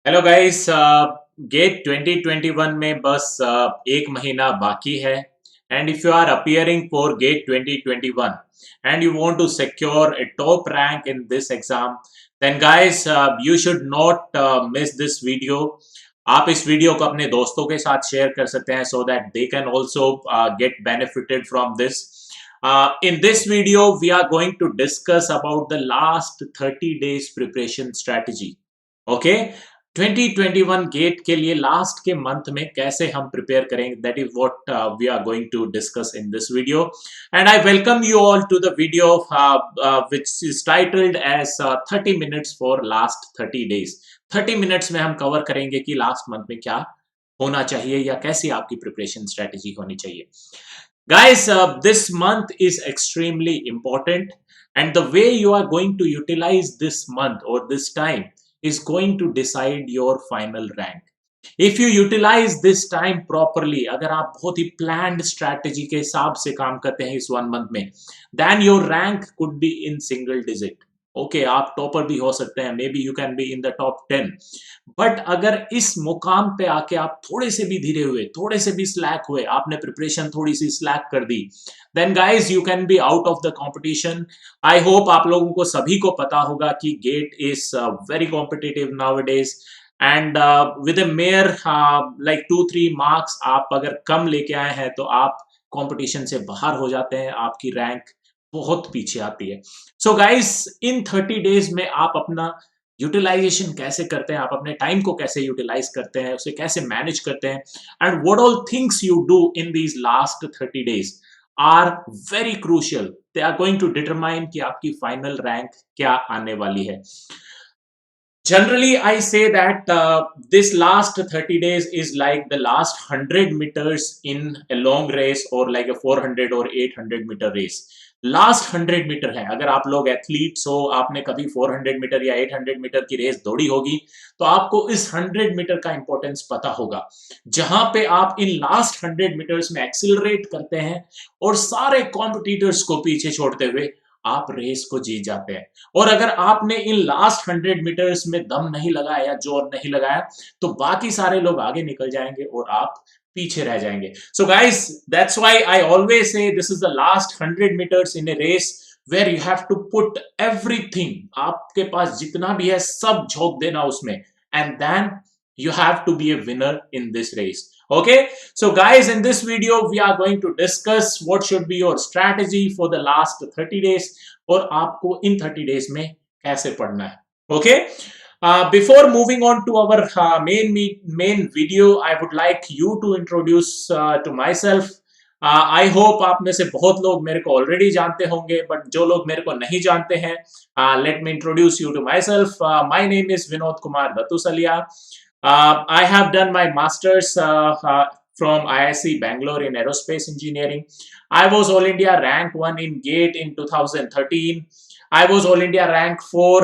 Hello guys. Gate 2021 में बस एक महीना बाकी है। And if you are appearing for GATE 2021 and you want to secure a top rank in this exam, then guys, you should not miss this video. आप इस video को अपने दोस्तों के साथ शेयर कर सकते हैं so that they can also get benefited from this. In this video we are going to discuss about the last 30 days preparation strategy. Okay, 2021 GATE के लिए लास्ट के मंथ में कैसे हम प्रिपेयर करेंगे, that is what we are going to discuss in this video. And I welcome you all to the video which is titled as 30 minutes for last 30 days. 30 minutes में हम cover करेंगे कि last month में क्या होना चाहिए या कैसी आपकी प्रिपरेशन स्ट्रेटेजी होनी चाहिए. Guys, this month is extremely important, and the way you are going to utilize this month or this time is going to decide your final rank. If you utilize this time properly, अगर आप बहुत ही planned strategy के हिसाब से काम करते हैं इस 1 month में, then your rank could be in single digit. Okay, आप टॉपर भी हो सकते हैं, may be you can be in the top 10. But अगर इस मुकाम पे आके आप थोड़े से भी धीरे हुए, थोड़े से भी स्लैक हुए, आपने प्रिपरेशन थोड़ी सी स्लैक कर दी, then guys you can be out of the competition. I hope आप लोगों को सभी को पता होगा कि GATE is very competitive and with a mere like 2-3 marks आप अगर कम लेके आए हैं तो आप कंपटीशन से बाहर हो जाते हैं, आपकी रैंक बहुत पीछे आती है. सो गाइस, इन 30 डेज में आप अपना यूटिलाइजेशन कैसे करते हैं, आप अपने टाइम को कैसे यूटिलाइज करते हैं, उसे कैसे मैनेज करते हैं, and what all things you do in these last 30 days are very crucial. They are going to determine कि आपकी फाइनल रैंक क्या आने वाली है. Generally, I say that this last 30 days is like the last 100 meters in a long race, or like a 400 or 800 meter race. Last 100 meter है. अगर आप लोग एथलीट्स हो, आपने कभी 400 मीटर या 800 मीटर की रेस दौड़ी होगी, तो आपको इस 100 मीटर का इंपॉर्टेंस पता होगा, जहां पे आप इन लास्ट 100 मीटर्स में एक्सिलरेट करते हैं और सारे कॉम्पिटिटर्स को पीछे छोड़ते हुए आप रेस को जीत जाते हैं. और अगर आपने इन लास्ट 100 मीटर्स में दम नहीं लगाया या जोर नहीं लगाया, तो बाकी सारे लोग आगे निकल जाएंगे और आप पीछे रह जाएंगे. So guys, that's why I always say this is the last 100 meters in a race where you have to put everything. आपके पास जितना भी है सब झोंक देना उसमें, and then you have to be a winner in this race. Okay, so guys, in this video we are going to discuss what should be your strategy for the last 30 days, और आपको इन 30 days में कैसे पढ़ना है. Okay, before moving on to our main video, I would like you to introduce to myself. I hope आप में से बहुत लोग मेरे को ऑलरेडी जानते होंगे, बट जो लोग मेरे को नहीं जानते हैं, let me introduce you to myself. My name is Vinod Kumar Dattusaliya. I have done my master's from IIC Bangalore in aerospace engineering. I was All India rank 1 in GATE in 2013. I was All India rank 4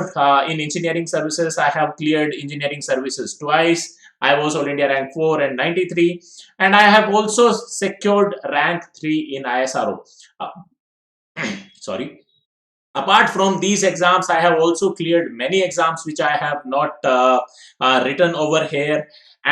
in engineering services. I have cleared engineering services twice. I was All India rank 4 and 93. And I have also secured rank 3 in ISRO. Sorry. Apart from these exams, I have also cleared many exams which I have not written over here.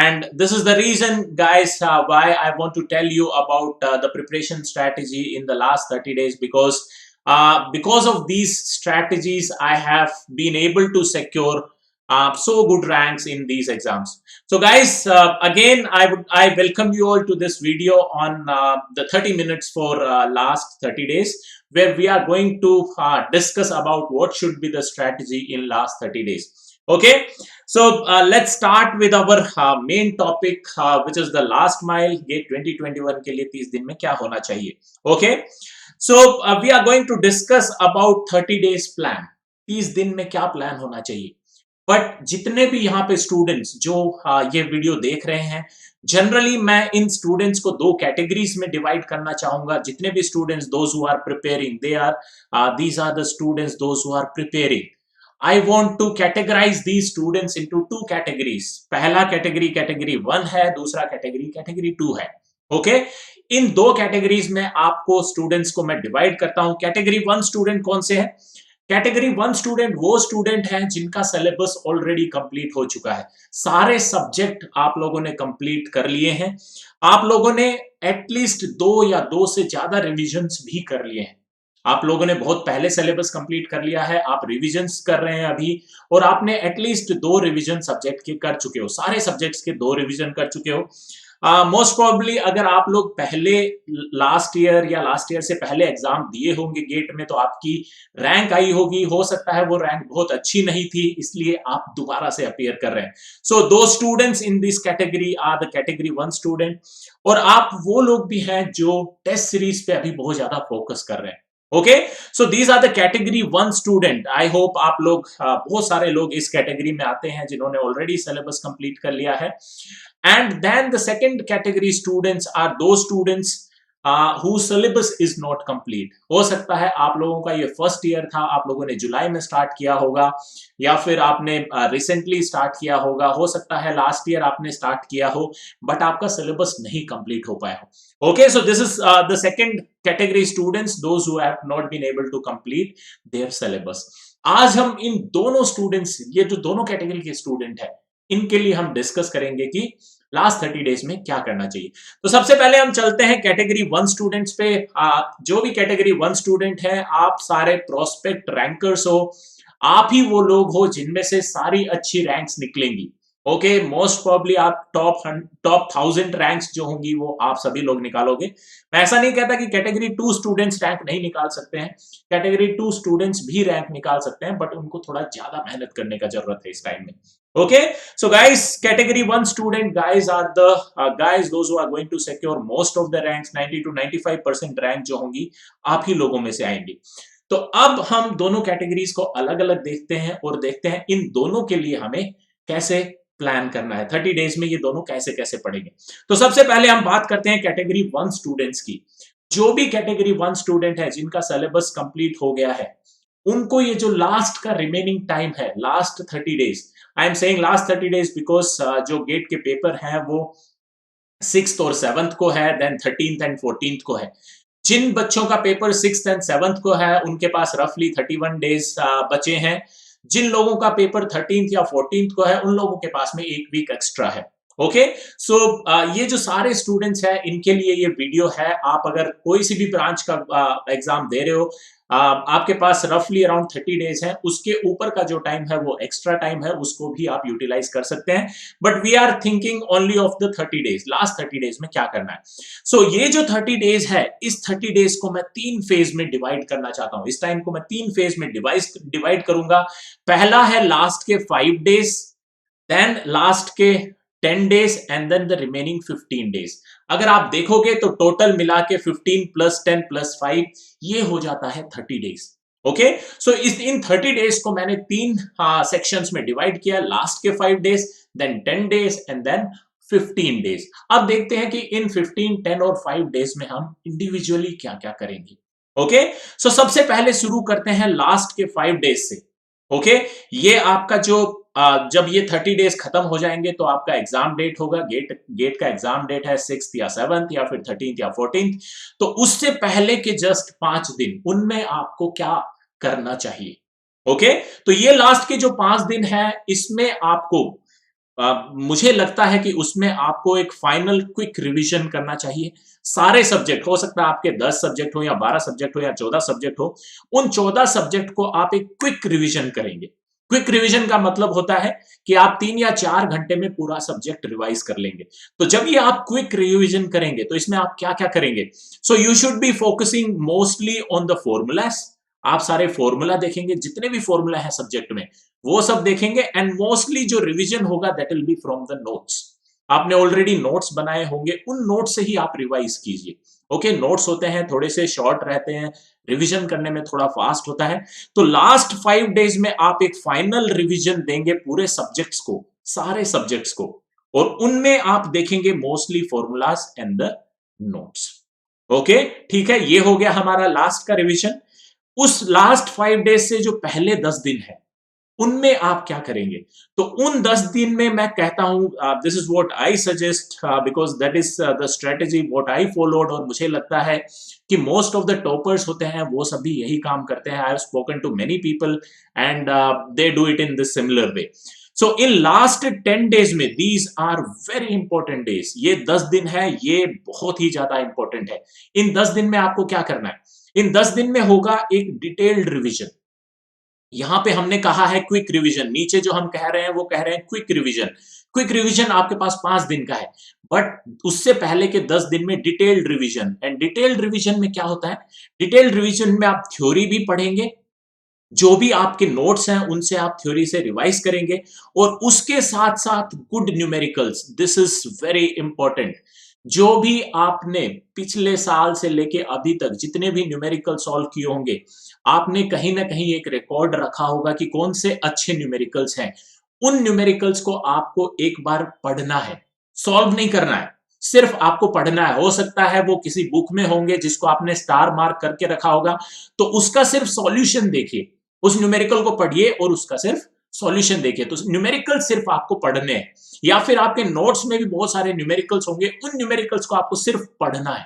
And this is the reason, guys, why I want to tell you about the preparation strategy in the last 30 days, because of these strategies, I have been able to secure so good ranks in these exams. So guys, again, I welcome you all to this video on the 30 minutes for last 30 days, where we are going to discuss about what should be the strategy in last 30 days. Okay, so let's start with our main topic, which is the last mile. GATE 2021 के लिए 30 दिन में क्या होना चाहिए. Okay, so we are going to discuss about 30 days plan. 30 दिन में क्या प्लान होना चाहिए. बट जितने भी यहाँ पे स्टूडेंट्स जो ये वीडियो देख रहे हैं, जनरली मैं इन स्टूडेंट्स को 2 कैटेगरीज में डिवाइड करना चाहूंगा. जितने भी students, those who are preparing, these are the students those who are preparing. I want to categorize these students into 2 categories. पहला कैटेगरी 1 है, दूसरा कैटेगरी 2 है. ओके, इन 2 कैटेगरीज में आपको स्टूडेंट्स को मैं डिवाइड करता हूं. कैटेगरी 1 स्टूडेंट कौन से है? कैटेगरी 1 स्टूडेंट वो स्टूडेंट हैं जिनका सिलेबस ऑलरेडी कंप्लीट हो चुका है, सारे सब्जेक्ट आप लोगों ने कंप्लीट कर लिए हैं, आप लोगों ने एटलीस्ट 2 या 2 से ज्यादा रिविजन्स भी कर लिए हैं। आप लोगों ने बहुत पहले सिलेबस कंप्लीट कर लिया है, आप रिविजन्स कर रहे हैं अभी, और आपने एटलीस्ट 2 रिविजन सब्जेक्ट के कर चुके हो, सारे सब्जेक्ट्स के 2 रिविजन कर चुके हो। मोस्ट प्रोबेबली अगर आप लोग पहले लास्ट ईयर या लास्ट ईयर से पहले एग्जाम दिए होंगे गेट में, तो आपकी रैंक आई होगी, हो सकता है वो रैंक बहुत अच्छी नहीं थी, इसलिए आप दोबारा से अपीयर कर रहे हैं। So do students in this category are the category 1 student, और आप वो लोग भी हैं जो टेस्ट सीरीज पे अभी बहुत ज्यादा फोकस कर रहे हैं। Okay, so these are the category 1 student. I hope आप लोग, बहुत सारे लोग इस कैटेगरी में आते हैं जिन्होंने ऑलरेडी सिलेबस कंप्लीट कर लिया है। And then the second category students are those students whose syllabus is not complete. हो सकता है आप लोगों का ये फर्स्ट ईयर था, आप लोगों ने जुलाई में स्टार्ट किया होगा, या फिर आपने रिसेंटली स्टार्ट किया होगा, हो सकता है लास्ट ईयर आपने स्टार्ट किया हो, बट आपका सिलेबस नहीं कंप्लीट हो पाया हो। Okay, so this is the second category students, those who have not been able to complete their syllabus. आज हम इन दोनों स्टूडेंट्स, ये जो दोनों कैटेगरी के स्टूडेंट है, इनके लिए हम डिस्कस करेंगे कि लास्ट 30 डेज में क्या करना चाहिए। तो सबसे पहले हम चलते हैं कैटेगरी 1 स्टूडेंट्स पे। जो भी कैटेगरी 1 स्टूडेंट है, आप सारे प्रोस्पेक्ट रैंकर्स हो, आप ही वो लोग हो जिनमें से सारी अच्छी रैंक्स निकलेंगी। ओके, मोस्ट प्रोबेबली आप टॉप 1000 रैंक्स जो होंगी वो आप सभी लोग निकालोगे। मैं ऐसा नहीं कहता कि कैटेगरी 2 स्टूडेंट्स रैंक नहीं निकाल सकते हैं, कैटेगरी 2 स्टूडेंट्स भी रैंक निकाल सकते हैं, बट उनको थोड़ा ज्यादा मेहनत करने का जरूरत है इस टाइम में। Okay, so guys, category 1 student guys are the guys those who are going to secure most of the ranks, 90 to 95% rank जो होंगी आप ही लोगों में से आएंगी। तो अब हम दोनों कैटेगरीज को अलग अलग देखते हैं और देखते हैं इन दोनों के लिए हमें कैसे प्लान करना है, 30 डेज में ये दोनों कैसे कैसे पढ़ेंगे। तो सबसे पहले हम बात करते हैं कैटेगरी 1 स्टूडेंट्स की। जो भी कैटेगरी 1 स्टूडेंट है जिनका सिलेबस कंप्लीट हो गया है, उनको ये जो लास्ट का रिमेनिंग टाइम है, last 30 days, I am saying last 30 days because जो गेट के पेपर हैं वो 6th और 7th को है, देन 13th एंड 14th को है। जिन बच्चों का पेपर 6th एंड 7th को है, उनके पास रफली 31 डेज बचे हैं। जिन लोगों का पेपर 13th या 14th को है, उन लोगों के पास में एक वीक एक्स्ट्रा है। ओके, सो ये जो सारे स्टूडेंट्स हैं, इनके लिए ये वीडियो है। आप अगर कोई सी भी ब्रांच का एग्जाम दे रहे हो, आपके पास रफली अराउंड 30 डेज है, उसके ऊपर का जो टाइम है वो एक्स्ट्रा टाइम है, उसको भी आप यूटिलाइज कर सकते हैं। But we are thinking only of the 30 days, last 30 days में क्या करना है। सो ये जो 30 डेज है, इस 30 डेज को मैं 3 फेज में डिवाइड करना चाहता हूं। इस टाइम को मैं 3 फेज में डिवाइड करूंगा। पहला है लास्ट के 5 डेज, देन लास्ट के 10 days and then the remaining 15 days. अगर आप देखोगे तो टोटल मिला के 15 प्लस 10 प्लस 5 ये हो जाता है 30 डेज। ओके, सो इन 30 डेज को मैंने 3 सेक्शंस में डिवाइड किया, लास्ट के 5 days, then 10 days and then 15 days. अब देखते हैं कि इन 15, 10 और 5 डेज में हम इंडिविजुअली क्या क्या करेंगे। ओके, सो सबसे पहले शुरू करते हैं लास्ट के 5 डेज से। ओके, ये आपका जो जब ये 30 डेज खत्म हो जाएंगे तो आपका एग्जाम डेट होगा, गेट का एग्जाम डेट है 6th या 7th या फिर 13th या 14th। तो उससे पहले के जस्ट 5 दिन, उनमें आपको क्या करना चाहिए। ओके, तो ये लास्ट के जो 5 दिन है, इसमें आपको मुझे लगता है कि उसमें आपको एक फाइनल क्विक रिवीजन करना चाहिए। सारे सब्जेक्ट, हो सकता है आपके 10 सब्जेक्ट हो या 12 सब्जेक्ट हो या 14 सब्जेक्ट हो, उन 14 सब्जेक्ट को आप एक क्विक रिवीजन करेंगे। क्विक रिवीजन का मतलब होता है कि आप 3 या 4 घंटे में पूरा सब्जेक्ट रिवाइज कर लेंगे। तो जब ये आप क्विक रिवीजन करेंगे तो इसमें आप क्या क्या करेंगे। सो you should be focusing mostly on the formulas. आप सारे फॉर्मूला देखेंगे, जितने भी फॉर्मूला है सब्जेक्ट में वो सब देखेंगे, एंड मोस्टली जो रिवीजन होगा that will B from the notes. आपने ऑलरेडी नोट्स बनाए होंगे, उन नोट्स से ही आप रिवाइज कीजिए। ओके, नोट्स होते हैं थोड़े से शॉर्ट रहते हैं, रिवीजन करने में थोड़ा फास्ट होता है। तो लास्ट 5 डेज में आप एक फाइनल रिवीजन देंगे पूरे सब्जेक्ट्स को, सारे सब्जेक्ट्स को, और उनमें आप देखेंगे mostly formulas and the notes. Okay, ठीक है, ये हो गया हमारा लास्ट का रिवीजन। उस लास्ट 5 डेज से जो पहले 10 दिन है, उनमें आप क्या करेंगे? तो उन 10 दिन में मैं कहता हूं, this is what I suggest, because that is the strategy what I followed, और मुझे लगता है कि मोस्ट ऑफ द टॉपर्स होते हैं वो सभी यही काम करते हैं. I have spoken to many people and they do it in this similar way. So in last 10 days में these are very important days. ये 10 दिन है, ये बहुत ही ज्यादा इंपॉर्टेंट है. इन 10 दिन में आपको क्या करना है? इन 10 दिन में होगा एक डिटेल्ड रिविजन. यहां पे हमने कहा है क्विक रिवीजन, नीचे जो हम कह रहे हैं वो कह रहे हैं क्विक रिवीजन. क्विक रिवीजन आपके पास 5 दिन का है, बट उससे पहले के 10 दिन में detailed revision. And detailed revision में क्या होता है? डिटेल्ड रिवीजन में आप थ्योरी भी पढ़ेंगे, जो भी आपके नोट्स हैं उनसे आप थ्योरी से रिवाइज करेंगे, और उसके साथ साथ good numericals. This is very important. जो भी आपने पिछले साल से लेके अभी तक जितने भी न्यूमेरिकल सॉल्व किए होंगे, आपने कहीं ना कहीं एक रिकॉर्ड रखा होगा कि कौन से अच्छे न्यूमेरिकल्स हैं. उन न्यूमेरिकल्स को आपको एक बार पढ़ना है, सॉल्व नहीं करना है, सिर्फ आपको पढ़ना है. हो सकता है वो किसी बुक में होंगे जिसको आपने स्टार मार्क करके रखा होगा, तो उसका सिर्फ सॉल्यूशन देखिए, उस न्यूमेरिकल को पढ़िए और उसका सिर्फ सॉल्यूशन देखिए. तो न्यूमेरिकल सिर्फ आपको पढ़ने हैं, या फिर आपके नोट्स में भी बहुत सारे न्यूमेरिकल्स होंगे, उन न्यूमेरिकल्स को आपको सिर्फ पढ़ना है.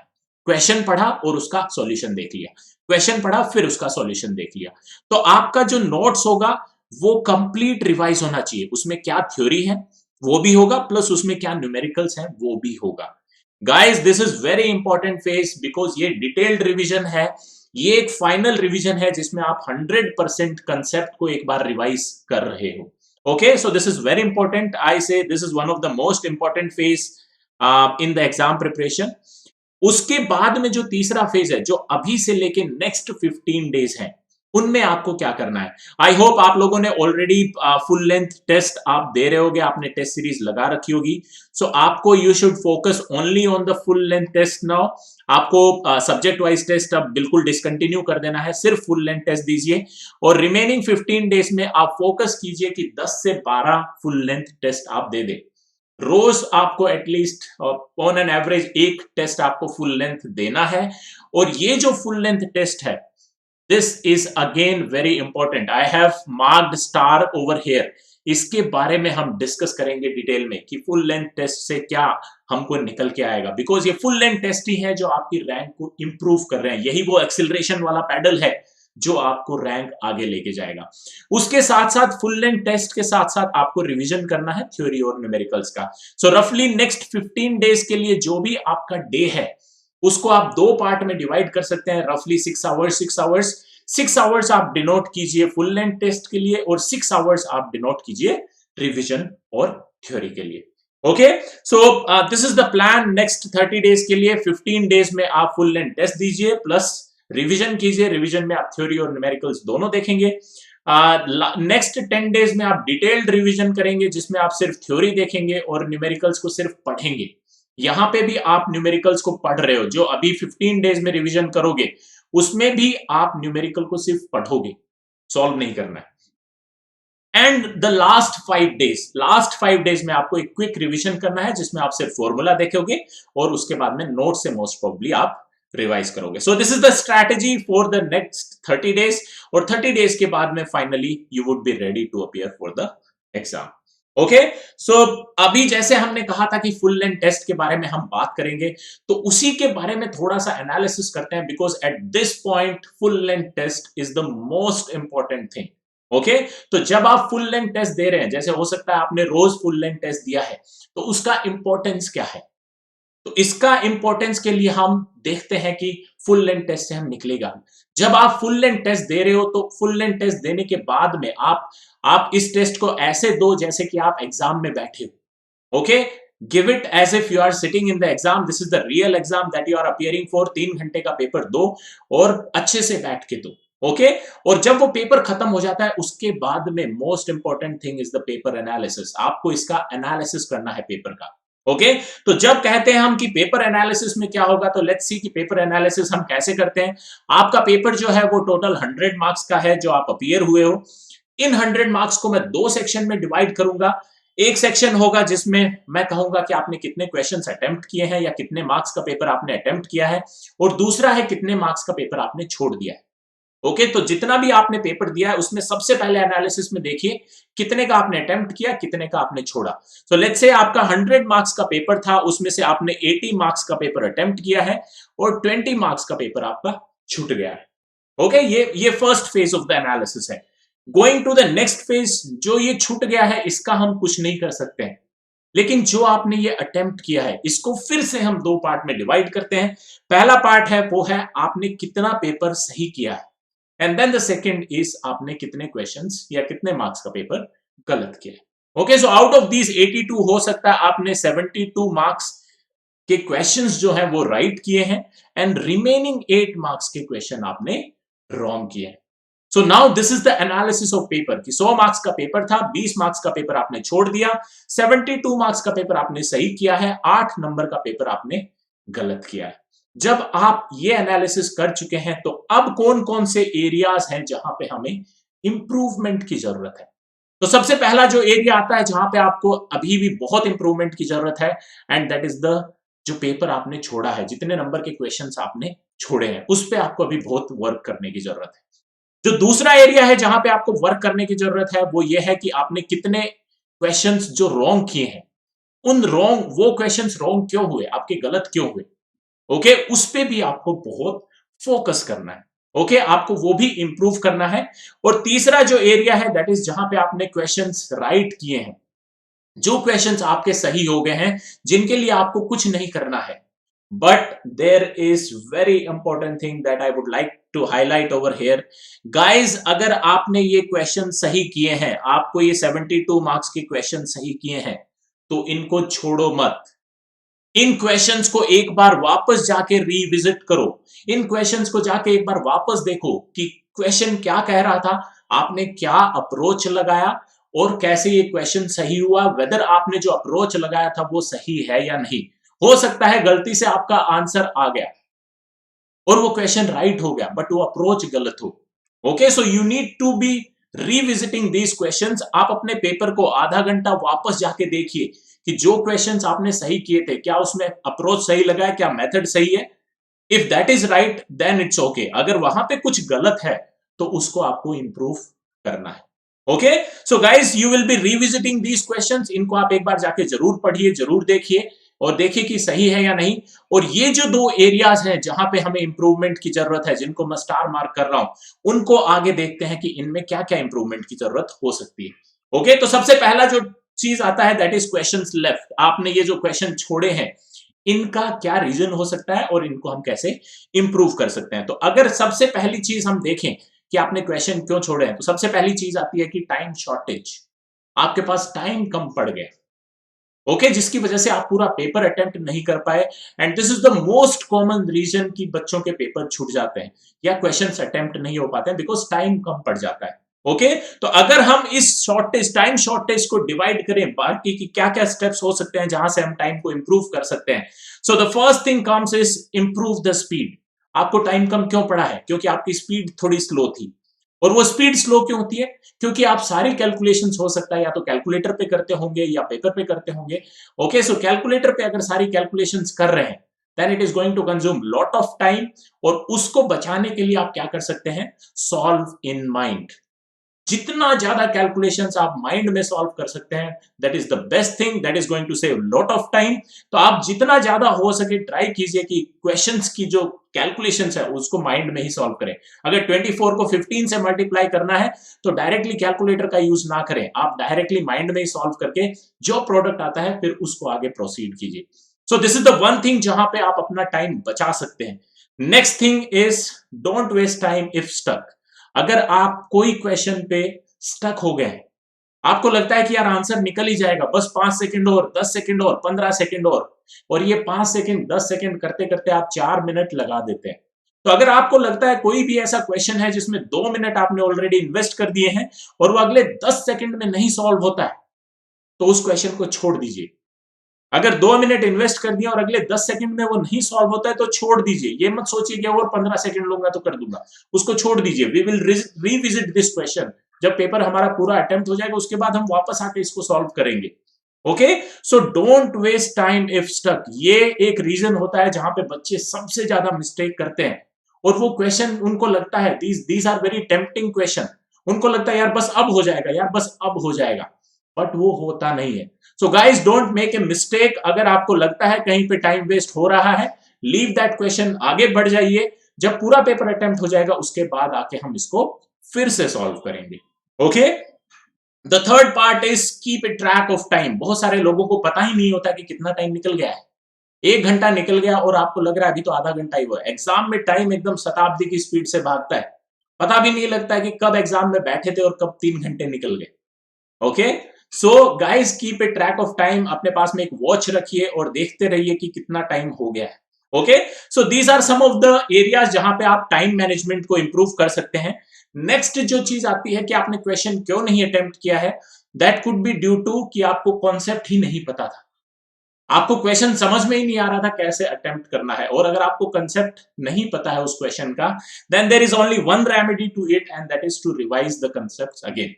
क्वेश्चन पढ़ा और उसका सॉल्यूशन देख लिया, क्वेश्चन पढ़ा फिर उसका सॉल्यूशन देख लिया. तो आपका जो नोट्स होगा वो कंप्लीट रिवाइज होना चाहिए. उसमें क्या थ्योरी है वो भी होगा, प्लस उसमें क्या न्यूमेरिकल्स हैं वो भी होगा. Guys, this is very important phase, because ये डिटेल्ड रिवीजन है. ये एक फाइनल रिवीजन है जिसमें आप 100% कंसेप्ट को एक बार रिवाइज कर रहे हो. Okay, so this is very important. I say this is one of the most important phase in the exam preparation. उसके बाद में जो तीसरा फेज है, जो अभी से लेके नेक्स्ट 15 डेज है, उनमें आपको क्या करना है? आई होप आप लोगों ने ऑलरेडी फुल लेंथ टेस्ट आप दे रहे होगे, आपने टेस्ट सीरीज लगा रखी होगी. सो आपको you should focus only on the full length test now. आपको सब्जेक्ट वाइज टेस्ट अब बिल्कुल डिसकंटिन्यू कर देना है, सिर्फ फुल लेंथ टेस्ट दीजिए. और रिमेनिंग 15 डेज में आप फोकस कीजिए कि 10 से 12 फुल लेंथ टेस्ट आप दे दे. रोज आपको एटलीस्ट ऑन एन एवरेज एक टेस्ट आपको फुल लेंथ देना है. और ये जो फुल लेंथ टेस्ट है, this is again very important. I have marked star over here. इसके बारे में हम डिस्कस करेंगे डिटेल में कि फुल लेंथ टेस्ट से क्या हमको निकल के आएगा, बिकॉज ये फुल लेंथ टेस्ट ही है जो आपकी रैंक को इंप्रूव कर रहे हैं. यही वो एक्सिलरेशन वाला पैडल है जो आपको रैंक आगे लेके जाएगा. उसके साथ साथ फुल लेंथ टेस्ट के साथ साथ आपको रिवीजन करना है थ्योरी और न्यूमेरिकल्स का. सो रफली नेक्स्ट 15 डेज के लिए जो भी आपका डे है उसको आप 2 पार्ट में डिवाइड कर सकते हैं. रफली 6 आवर्स 6 आवर्स 6 आवर्स आप डिनोट कीजिए फुल लेंथ टेस्ट के लिए, और 6 आवर्स आप डिनोट कीजिए रिवीजन और थ्योरी के लिए. Okay, so this is the plan next 30 days के लिए. 15 डेज में आप फुल लेंथ टेस्ट दीजिए प्लस रिवीजन कीजिए. रिवीजन में आप थ्योरी और न्यूमेरिकल्स दोनों देखेंगे. नेक्स्ट 10 डेज में आप डिटेल्ड रिवीजन करेंगे जिसमें आप सिर्फ थ्योरी देखेंगे और न्यूमेरिकल्स को सिर्फ पढ़ेंगे. यहां पे भी आप न्यूमेरिकल्स को पढ़ रहे हो, जो अभी 15 डेज में रिवीजन करोगे उसमें भी आप न्यूमेरिकल को सिर्फ पढ़ोगे, सॉल्व नहीं करना है. एंड द लास्ट 5 डेज में आपको एक क्विक रिवीजन करना है जिसमें आप सिर्फ फॉर्मूला देखोगे और उसके बाद में नोट से मोस्ट प्रोबेबली आप रिवाइज करोगे. So this is the strategy for the next 30 days. और 30 डेज के बाद में finally you would be ready to appear for the exam. Okay, so अभी जैसे हमने कहा था कि फुल लेंथ टेस्ट के बारे में हम बात करेंगे, तो उसी के बारे में थोड़ा सा एनालिसिस करते हैं, because at this point full length test is the most important thing. Okay, तो जब आप फुल लेंथ टेस्ट दे रहे हैं, जैसे हो सकता है आपने रोज फुल लेंथ टेस्ट दिया है, तो उसका इंपॉर्टेंस क्या है? तो इसका इंपॉर्टेंस के लिए हम देखते हैं कि फुल लेंथ टेस्ट से हम निकलेगा. जब आप फुल लेंथ टेस्ट दे रहे हो तो फुल लेंथ टेस्ट देने के बाद में आप इस टेस्ट को ऐसे दो जैसे कि आप एग्जाम में बैठे हो. Okay, give it as if you are sitting in the exam. This is the real exam that you are appearing for. 3 घंटे का पेपर दो और अच्छे से बैठ के दो. ओके, और जब वो पेपर खत्म हो जाता है उसके बाद में most important thing is the paper analysis. आपको इसका एनालिसिस करना है पेपर का. ओके, तो जब कहते हैं हम कि पेपर एनालिसिस में क्या होगा, तो लेट्स सी कि पेपर एनालिसिस हम कैसे करते हैं. आपका पेपर जो है वो टोटल 100 मार्क्स का है जो आप अपीयर हुए हो. इन 100 मार्क्स को मैं 2 सेक्शन में डिवाइड करूंगा. एक सेक्शन होगा जिसमें मैं कहूंगा कि आपने कितने क्वेश्चंस अटेम्प्ट किए हैं या कितने मार्क्स का पेपर आपने अटेम्प्ट किया है, और दूसरा है कितने मार्क्स का पेपर आपने छोड़ दिया है. ओके, तो जितना भी आपने पेपर दिया है उसमें सबसे पहले एनालिसिस में देखिए कितने का आपने अटेम्प्ट किया, कितने का आपने छोड़ा। सो लेट्स से आपका 100 मार्क्स का पेपर था, उसमें से आपने 80 मार्क्स का पेपर अटेम्प्ट किया है और 20 मार्क्स का पेपर आपका छूट गया है। ओके, ये first phase of the analysis है। Going to the next phase, जो ये छूट गया है इसका हम कुछ नहीं कर सकते हैं, लेकिन जो आपने ये अटेम्प्ट किया है इसको फिर से हम दो पार्ट में डिवाइड करते हैं। पहला पार्ट है वो है आपने कितना पेपर सही किया है, and then the second is आपने कितने क्वेश्चंस या कितने मार्क्स का पेपर गलत किया है। Okay, so out of these 82 हो सकता है आपने 72 मार्क्स के क्वेश्चंस जो है वो राइट किए हैं एंड रिमेनिंग 8 मार्क्स के क्वेश्चन आपने रॉन्ग किए हैं। So now this is the analysis of paper कि 100 मार्क्स का पेपर था, 20 मार्क्स का पेपर आपने छोड़ दिया, 72 मार्क्स का पेपर आपने सही किया है, 8 नंबर का पेपर आपने गलत किया है। जब आप ये एनालिसिस कर चुके हैं तो अब कौन कौन से एरियाज हैं जहां पे हमें इंप्रूवमेंट की जरूरत है। तो सबसे पहला जो एरिया आता है जहां पे आपको अभी भी बहुत इंप्रूवमेंट की जरूरत है, एंड दैट इज द जो पेपर आपने छोड़ा है, जितने नंबर के क्वेश्चंस आपने छोड़े हैं उस पे आपको अभी बहुत वर्क करने की जरूरत है। जो दूसरा एरिया है जहां पे आपको वर्क करने की जरूरत है वो ये है कि आपने कितने क्वेश्चंस जो रॉन्ग किए हैं, उन रॉन्ग वो क्वेश्चंस रॉन्ग क्यों हुए, आपके गलत क्यों हुए। ओके, उस पे भी आपको बहुत फोकस करना है। ओके, आपको वो भी इंप्रूव करना है। और तीसरा जो एरिया है दैट इज जहां पे आपने क्वेश्चंस राइट किए हैं, जो क्वेश्चंस आपके सही हो गए हैं, जिनके लिए आपको कुछ नहीं करना है, but there is very important thing that I would like to highlight over here guys. अगर आपने ये क्वेश्चन सही किए हैं, आपको ये 72 मार्क्स के क्वेश्चन सही किए हैं, तो इनको छोड़ो मत। इन क्वेश्चंस को एक बार वापस जाके रिविजिट करो, इन क्वेश्चंस को जाके एक बार वापस देखो कि क्वेश्चन क्या कह रहा था, आपने क्या अप्रोच लगाया और कैसे ये क्वेश्चन सही हुआ, वेदर आपने जो अप्रोच लगाया था वो सही है या नहीं। हो सकता है गलती से आपका आंसर आ गया और वो क्वेश्चन राइट हो गया बट वो अप्रोच गलत हो। Okay, so you need to be revisiting these questions. आप अपने पेपर को आधा घंटा वापस जाके देखिए कि जो क्वेश्चंस आपने सही किए थे, क्या उसमें अप्रोच सही लगा है, क्या मेथड सही है। If that is right then it's okay. अगर वहां पे कुछ गलत है तो उसको आपको इंप्रूव करना है। Okay, so guys you will be revisiting these questions. इनको आप एक बार जाके जरूर पढ़िए, जरूर देखिए और देखिए कि सही है या नहीं। और ये जो दो एरियाज हैं जहां पे हमें इंप्रूवमेंट की जरूरत है, जिनको मैं स्टार मार्क कर रहा हूं, उनको आगे देखते हैं कि इनमें क्या क्या इंप्रूवमेंट की जरूरत हो सकती है। ओके, तो सबसे पहला जो चीज आता है दैट इज क्वेश्चंस लेफ्ट। आपने ये जो क्वेश्चन छोड़े हैं इनका क्या रीजन हो सकता है और इनको हम कैसे इंप्रूव कर सकते हैं। तो अगर सबसे पहली चीज हम देखें कि आपने क्वेश्चन क्यों छोड़े हैं, तो सबसे पहली चीज आती है कि टाइम शॉर्टेज। आपके पास टाइम कम पड़ गया, ओके, जिसकी वजह से आप पूरा पेपर अटेम्प्ट नहीं कर पाए। And this is the most common reason कि बच्चों के पेपर छूट जाते हैं या क्वेश्चंस अटेम्प्ट नहीं हो पाते हैं, बिकॉज टाइम कम पड़ जाता है। ओके, तो अगर हम इस शॉर्टेज टाइम शॉर्टेज को डिवाइड करें बाकी की क्या क्या स्टेप्स हो सकते हैं जहां से हम टाइम को इंप्रूव कर सकते हैं। So the first thing comes is improve the speed. आपको टाइम कम क्यों पड़ा है, क्योंकि आपकी स्पीड थोड़ी स्लो थी। और वो स्पीड स्लो क्यों होती है, क्योंकि आप सारी कैलकुलेशंस हो सकता है या तो कैलकुलेटर पे करते होंगे या पेपर पे करते होंगे। ओके, सो कैलकुलेटर पे अगर सारी कैलकुलेशंस कर रहे हैं then it is going to consume lot of time. और उसको बचाने के लिए आप क्या कर सकते हैं, सॉल्व इन माइंड। जितना ज्यादा कैलकुलेशंस आप माइंड में सॉल्व कर सकते हैं that is the best thing, that is going to save lot of time. तो आप जितना ज्यादा हो सके ट्राई कीजिए कि क्वेश्चंस की जो कैलकुलेशंस है उसको माइंड में ही सॉल्व करें। अगर 24 को 15 से मल्टीप्लाई करना है तो डायरेक्टली कैलकुलेटर का यूज ना करें, आप डायरेक्टली माइंड में ही सॉल्व करके जो प्रोडक्ट आता है फिर उसको आगे प्रोसीड कीजिए। So this is the one thing जहां पे आप अपना टाइम बचा सकते हैं। Next thing is don't waste time if stuck. अगर आप कोई क्वेश्चन पे स्टक हो गए, आपको लगता है कि यार आंसर निकल ही जाएगा, बस 5 सेकंड और 10 सेकंड और 15 सेकंड और ये 5 सेकंड 10 सेकंड करते करते आप 4 मिनट लगा देते हैं। तो अगर आपको लगता है कोई भी ऐसा क्वेश्चन है जिसमें 2 मिनट आपने ऑलरेडी इन्वेस्ट कर दिए हैं और वो अगले 10 सेकंड में नहीं सॉल्व होता है, तो उस क्वेश्चन को छोड़ दीजिए। अगर 2 मिनट इन्वेस्ट कर दिया और अगले 10 सेकंड में वो नहीं सॉल्व होता है तो छोड़ दीजिए। ये मत सोचिए कि और 15 सेकंड लूंगा तो कर दूंगा, उसको छोड़ दीजिए। We will revisit this question जब पेपर हमारा पूरा अटेम्प्ट हो जाएगा, उसके बाद हम वापस आके इसको सॉल्व करेंगे। Okay, so don't waste time if stuck. ये एक रीजन होता है जहां पे बच्चे सबसे ज्यादा मिस्टेक करते हैं और वो क्वेश्चन उनको लगता है these are very tempting question, उनको लगता है यार बस अब हो जाएगा, यार बस अब हो जाएगा, बट वो होता नहीं है। So guys don't make a mistake. अगर आपको लगता है कहीं पे टाइम वेस्ट हो रहा है, लीव दैट क्वेश्चन, आगे बढ़ जाइए। जब पूरा पेपर अटेम्प्ट हो जाएगा उसके बाद आके हम इसको फिर से सॉल्व करेंगे। Okay, the third part is keep a track of time. बहुत सारे लोगों को पता ही नहीं होता कि कितना टाइम निकल गया है। 1 घंटा निकल गया और आपको लग रहा है अभी तो आधा घंटा ही हुआ। एग्जाम में टाइम एकदम शताब्दी की स्पीड से भागता है, पता भी नहीं लगता है कि कब एग्जाम में बैठे थे और कब 3 घंटे निकल गए। Okay, so guys keep a track of time. अपने पास में एक वॉच रखिए और देखते रहिए कि कितना टाइम हो गया है। Okay, so these are some of the areas जहां पे आप टाइम मैनेजमेंट को इंप्रूव कर सकते हैं। नेक्स्ट जो चीज आती है कि आपने क्वेश्चन क्यों नहीं अटेम्प्ट किया है, that could be due to कि आपको कॉन्सेप्ट ही नहीं पता था, आपको क्वेश्चन समझ में ही नहीं आ रहा था कैसे अटेम्प्ट करना है। और अगर आपको कंसेप्ट नहीं पता है उस क्वेश्चन का, then there is only one remedy to it and that is to revise the concepts again.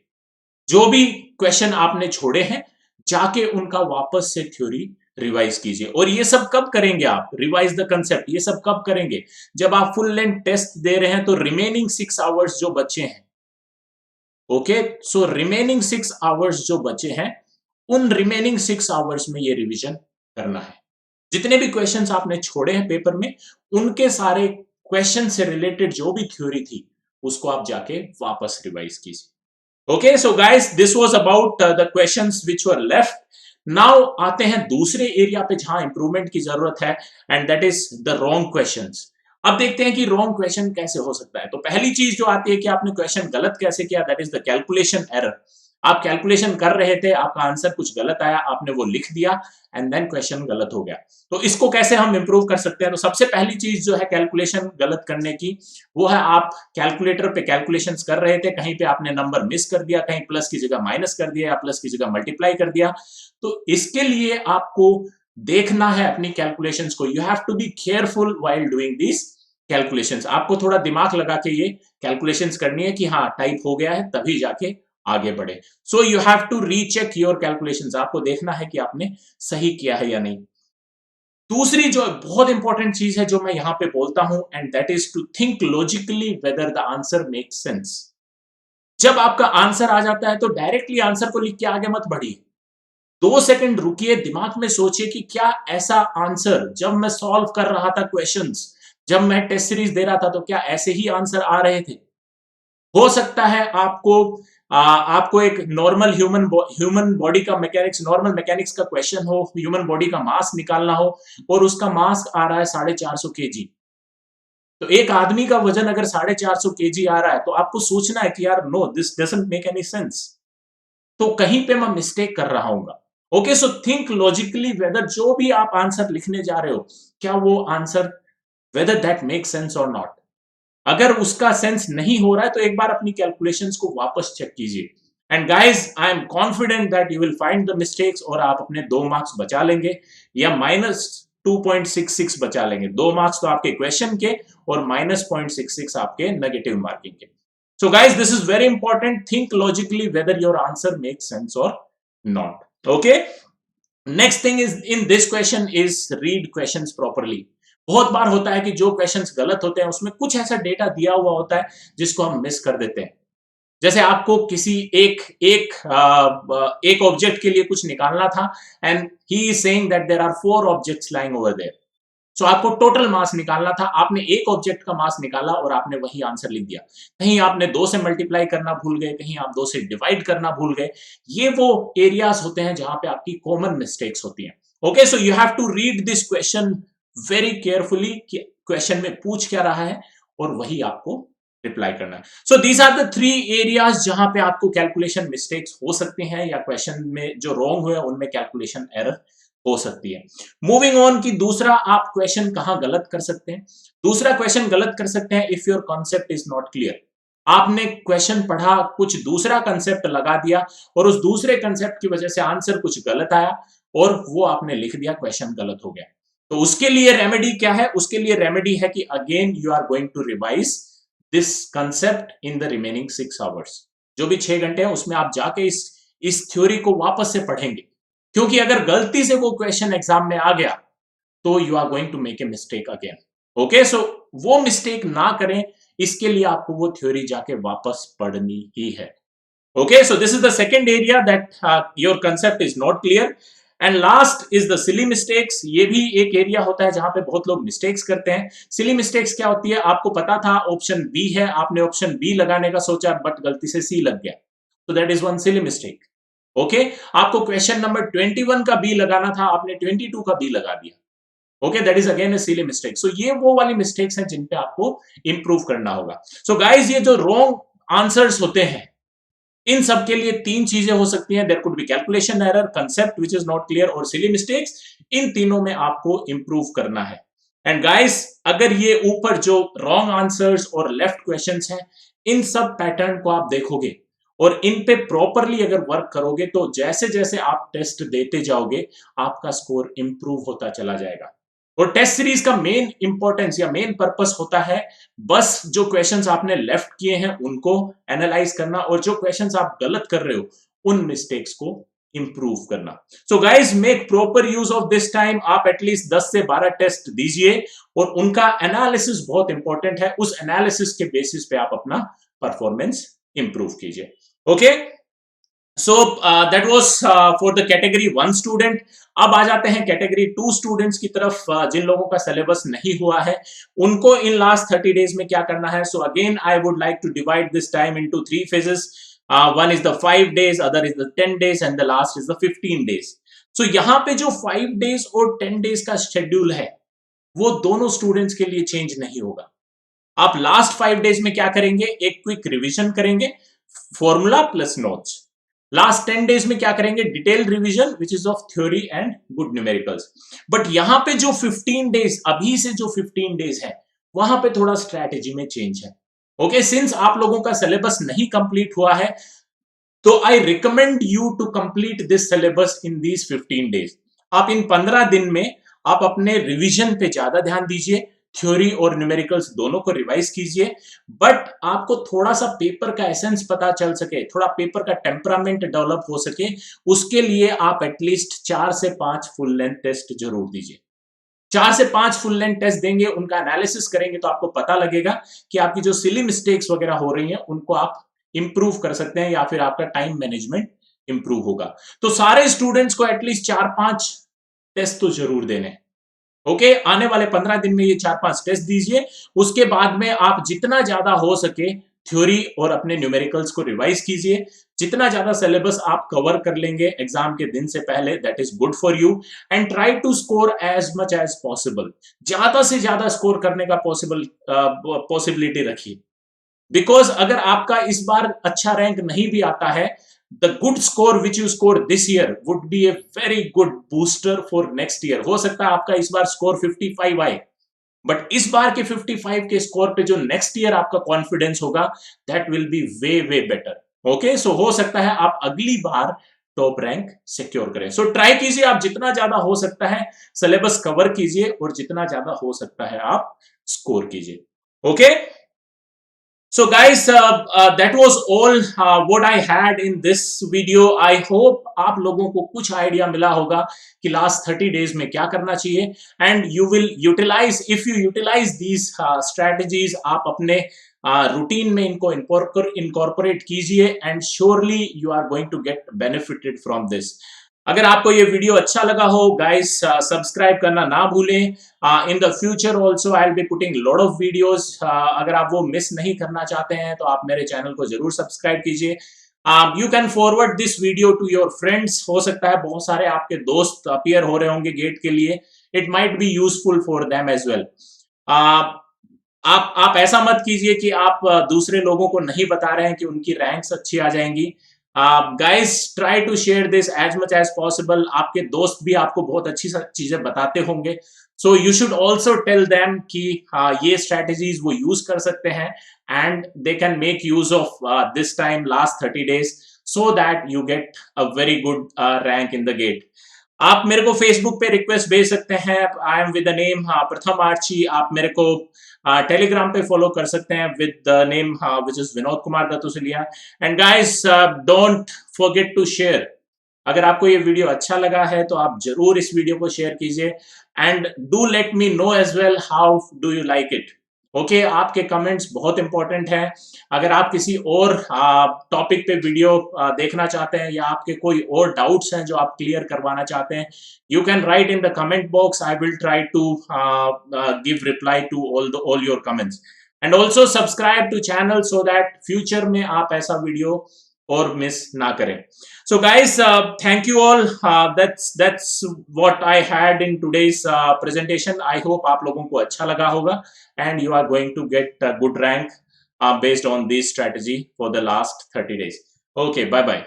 जो भी क्वेश्चन आपने छोड़े हैं, जाके उनका वापस से थ्योरी रिवाइज कीजिए। और ये सब कब करेंगे आप, रिवाइज द कंसेप्ट, ये सब कब करेंगे, जब आप फुल लेंथ टेस्ट दे रहे हैं। तो रिमेनिंग 6 आवर्स जो बचे हैं, ओके, सो रिमेनिंग 6 आवर्स जो बचे हैं, उन रिमेनिंग 6 आवर्स में ये रिवीजन करना है। जितने भी क्वेश्चंस आपने छोड़े हैं पेपर में, उनके सारे क्वेश्चन से रिलेटेड जो भी थ्योरी थी उसको आप जाके वापस रिवाइज कीजिए। Okay, so guys, this was about the questions which were left. Now आते हैं दूसरे एरिया पे जहां इंप्रूवमेंट की जरूरत है, and that is the wrong questions. अब देखते हैं कि रॉन्ग क्वेश्चन कैसे हो सकता है। तो पहली चीज जो आती है कि आपने क्वेश्चन गलत कैसे किया, that is the calculation error. आप कैलकुलेशन कर रहे थे, आपका आंसर कुछ गलत आया, आपने वो लिख दिया एंड देन क्वेश्चन गलत हो गया। तो इसको कैसे हम इंप्रूव कर सकते हैं। तो सबसे पहली चीज जो है कैलकुलेशन गलत करने की, वो है आप कैलकुलेटर पे कैलकुलेशंस कर रहे थे, कहीं पे आपने नंबर मिस कर दिया, कहीं प्लस की जगह माइनस कर दिया या प्लस की जगह मल्टीप्लाई कर दिया। तो इसके लिए आपको देखना है अपनी कैलकुलेशंस को। You have to be careful while doing this calculations. आपको थोड़ा दिमाग लगा के ये कैलकुलेशंस करनी है कि हाँ टाइप हो गया है, तभी जाके आगे बढ़े। So you have to recheck your calculations. आपको देखना है कि आपने सही किया है या नहीं। दूसरी जो बहुत इंपॉर्टेंट चीज है जो मैं यहां पे बोलता हूं, and that is to think logically whether the answer make sense. जब आपका आंसर आ जाता है तो डायरेक्टली आंसर को लिख के आगे मत बढ़िए। 2 सेकंड रुकिए, दिमाग में सोचिए कि क्या ऐसा आंसर जब मैं सॉल्व कर रहा था क्वेश्चंस, जब मैं टेस्ट सीरीज दे रहा था, तो क्या ऐसे ही आंसर आ रहे थे। हो सकता है आपको एक नॉर्मल ह्यूमन बॉडी का मैकेनिक्स, नॉर्मल मैकेनिक्स का क्वेश्चन हो, ह्यूमन बॉडी का मास निकालना हो, और उसका मास आ रहा है 450 केजी। तो एक आदमी का वजन अगर 450 केजी आ रहा है, तो आपको सोचना है कि यार no, this doesn't make any sense, तो कहीं पे मैं मिस्टेक कर रहा हूँ। Okay, so think logically whether जो भी आप आंसर लिखने जा रहे हो, क्या वो answer whether that make sense और नॉट। अगर उसका सेंस नहीं हो रहा है तो एक बार अपनी कैलकुलेशंस को वापस चेक कीजिए। And guys, I am confident that you will find the mistakes और आप अपने 2 मार्क्स बचा लेंगे, या -2.66 बचा लेंगे। 2 मार्क्स तो आपके क्वेश्चन के और -0.66 आपके नेगेटिव मार्किंग के। So guys, this is very important. Think logically whether your answer make sense और not. Okay, next thing is in this question is read questions properly. बहुत बार होता है कि जो क्वेश्चंस गलत होते हैं उसमें कुछ ऐसा डेटा दिया हुआ होता है जिसको हम मिस कर देते हैं। जैसे आपको किसी एक ऑब्जेक्ट के लिए कुछ निकालना था, and he is saying that there are 4 objects lying over there. So आपको टोटल मास निकालना था, आपने एक ऑब्जेक्ट का मास निकाला और आपने वही आंसर लिख दिया। कहीं आपने 2 से मल्टीप्लाई करना भूल गए, कहीं आप 2 से डिवाइड करना भूल गए। ये वो एरियाज होते हैं जहां पे आपकी कॉमन मिस्टेक्स होती हैं। Okay, so you have to read this question very carefully कि क्वेश्चन में पूछ क्या रहा है, और वही आपको रिप्लाई करना है। So these are the 3 areas जहां पे आपको कैलकुलेशन मिस्टेक्स हो सकती हैं, या क्वेश्चन में जो रॉन्ग हुए उनमें कैलकुलेशन एरर हो सकती है। मूविंग ऑन की दूसरा आप क्वेश्चन कहां गलत कर सकते हैं। दूसरा क्वेश्चन गलत कर सकते हैं if your concept is not clear. आपने क्वेश्चन पढ़ा, कुछ दूसरा कंसेप्ट लगा दिया, और उस दूसरे कंसेप्ट की वजह से आंसर कुछ गलत आया, और वो आपने लिख दिया, क्वेश्चन गलत हो गया। तो उसके लिए रेमेडी क्या है, उसके लिए रेमेडी है कि again you are going to revise this concept in the remaining 6 hours. जो भी 6 घंटे हैं उसमें आप जाके इस थ्योरी को वापस से पढ़ेंगे, क्योंकि अगर गलती से वो क्वेश्चन एग्जाम में आ गया तो you are going to make a mistake again. Okay, so वो मिस्टेक ना करें, इसके लिए आपको वो थ्योरी जाके वापस पढ़नी ही है। Okay, so this is the second area that your concept is not clear. And last is the silly mistakes. ये भी एक एरिया होता है जहां पे बहुत लोग मिस्टेक्स करते हैं। सिली मिस्टेक्स क्या होती है? आपको पता था ऑप्शन बी है, आपने ऑप्शन बी लगाने का सोचा बट गलती से सी लग गया, तो that is one silly mistake. Okay, आपको क्वेश्चन नंबर 21 का बी लगाना था, आपने 22 का बी लगा दिया। Okay, that is again a silly mistake. So ये वो वाली मिस्टेक्स हैं जिन पे आपको इंप्रूव करना होगा। सो गाइज, ये जो रॉन्ग आंसर्स होते हैं, इन सब के लिए तीन चीजें हो सकती हैं। There could be calculation error, concept which is not clear और सिली मिस्टेक्स। इन तीनों में आपको इंप्रूव करना है। एंड गाइस, अगर ये ऊपर जो रॉन्ग आंसर्स और लेफ्ट क्वेश्चंस हैं, इन सब पैटर्न को आप देखोगे और इन पे प्रॉपरली अगर वर्क करोगे, तो जैसे जैसे आप टेस्ट देते जाओगे, आपका स्कोर इंप्रूव होता चला जाएगा। और टेस्ट सीरीज का मेन इंपॉर्टेंस या मेन पर्पस होता है बस जो क्वेश्चंस आपने लेफ्ट किए हैं उनको एनालाइज करना, और जो क्वेश्चंस आप गलत कर रहे हो उन मिस्टेक्स को इंप्रूव करना। So guys, make proper use of this time. आप एटलीस्ट 10 से 12 टेस्ट दीजिए और उनका एनालिसिस बहुत इंपॉर्टेंट है। उस एनालिसिस के बेसिस पे आप अपना परफॉर्मेंस इंप्रूव कीजिए। Okay, so that was for the category 1 student. अब आ जाते हैं कैटेगरी 2 स्टूडेंट्स की तरफ, जिन लोगों का सिलेबस नहीं हुआ है उनको इन लास्ट 30 डेज में क्या करना है। So again I would like to divide this time into 3 phases. One is the 5 days, other is the 10 days and the last is the 15 days। सो यहां पे जो 5 days और 10 days का शेड्यूल है वो दोनों स्टूडेंट्स के लिए चेंज नहीं होगा। आप लास्ट 5 डेज में क्या करेंगे? एक क्विक रिवीजन करेंगे, formula plus notes. Last 10 days में क्या करेंगे? Detail revision which is of theory and good numericals. But यहां पे जो 15 डेज, अभी से जो 15 डेज है, वहां पे थोड़ा स्ट्रैटेजी में चेंज है। ओके, सिंस आप लोगों का सिलेबस नहीं कंप्लीट हुआ है, तो I recommend you to complete this syllabus in these 15 days. आप इन 15 दिन में आप अपने रिवीजन पे ज्यादा ध्यान दीजिए, थ्योरी और न्यूमेरिकल्स दोनों को रिवाइज कीजिए। बट आपको थोड़ा सा पेपर का एसेंस पता चल सके, थोड़ा पेपर का टेम्परामेंट डेवलप हो सके, उसके लिए आप एटलीस्ट 4 से 5 फुल लेंथ टेस्ट जरूर दीजिए। 4 से 5 फुल लेंथ टेस्ट देंगे, उनका एनालिसिस करेंगे, तो आपको पता लगेगा कि आपकी जो सिली मिस्टेक्स वगैरह हो रही हैं उनको आप इंप्रूव कर सकते हैं, या फिर आपका टाइम मैनेजमेंट इंप्रूव होगा। तो सारे स्टूडेंट्स को एटलीस्ट 4-5 टेस्ट तो जरूर देने। ओके, आने वाले 15 दिन में ये 4-5 टेस्ट दीजिए। उसके बाद में आप जितना ज्यादा हो सके थ्योरी और अपने न्यूमेरिकल्स को रिवाइज कीजिए। जितना ज्यादा सिलेबस आप कवर कर लेंगे एग्जाम के दिन से पहले, that is good for you. And try to score as much as possible. ज्यादा से ज्यादा स्कोर करने का पॉसिबिलिटी रखिए। बिकॉज अगर आपका इस बार अच्छा रैंक नहीं भी आता है, the good score which you score this year would be a very good booster for next year. हो सकता है आपका इस बार स्कोर 55 आए, बट इस बार के 55 के स्कोर पे जो नेक्स्ट ईयर आपका कॉन्फिडेंस होगा, that will be way way better. Okay, so हो सकता है आप अगली बार टॉप रैंक सिक्योर करें। सो ट्राई कीजिए, आप जितना ज्यादा हो सकता है सिलेबस कवर कीजिए और जितना ज्यादा हो सकता है आप स्कोर कीजिए। Okay, so guys, that was all what I had in this video. I hope आप लोगों को कुछ आइडिया मिला होगा कि लास्ट 30 डेज में क्या करना चाहिए, and you will utilise, if you utilise these strategies, आप अपने रूटीन में इनको इनकॉर्पोरेट कीजिए, and surely you are going to get benefited from this. अगर आपको ये वीडियो अच्छा लगा हो गाइस, सब्सक्राइब करना ना भूलें। In the future also I will be putting lot of videos. अगर आप वो मिस नहीं करना चाहते हैं तो आप मेरे चैनल को जरूर सब्सक्राइब कीजिए। You can forward this video to your friends. हो सकता है बहुत सारे आपके दोस्त अपीयर हो रहे होंगे गेट के लिए, it might be useful for them as well. आप ऐसा मत कीजिए कि आप दूसरे लोगों को नहीं बता रहे हैं कि उनकी रैंक्स अच्छी आ जाएंगी। Guys, try to share this as much as possible. आपके दोस्त भी आपको बहुत अच्छी चीजें बताते होंगे, so you should also tell them कि ये स्ट्रेटेजीज वो यूज कर सकते हैं, and they can make use of this time last 30 days, so that you get a very good rank in the GATE. आप मेरे को फेसबुक पे रिक्वेस्ट भेज सकते हैं, I am with the name Pratham Archi. आप मेरे को टेलीग्राम पे फॉलो कर सकते हैं with the name which is Vinod Kumar Dattusaliya. And guys, don't forget to share अगर आपको ये वीडियो अच्छा लगा है तो आप जरूर इस वीडियो को शेयर कीजिए and do let me know as well how do you like it. Okay, आपके कमेंट्स बहुत इंपॉर्टेंट हैं। अगर आप किसी और टॉपिक पे वीडियो देखना चाहते हैं या आपके कोई और डाउट्स हैं जो आप क्लियर करवाना चाहते हैं, you can write in the comment box. I will try to give reply to all your comments and also subscribe to channel so that future में आप ऐसा वीडियो और मिस ना करें। So guys, thank you all. That's what I had in today's presentation. I hope आप लोगों को अच्छा लगा होगा and you are going to get a good rank based on this strategy for the last 30 days. Okay, bye bye.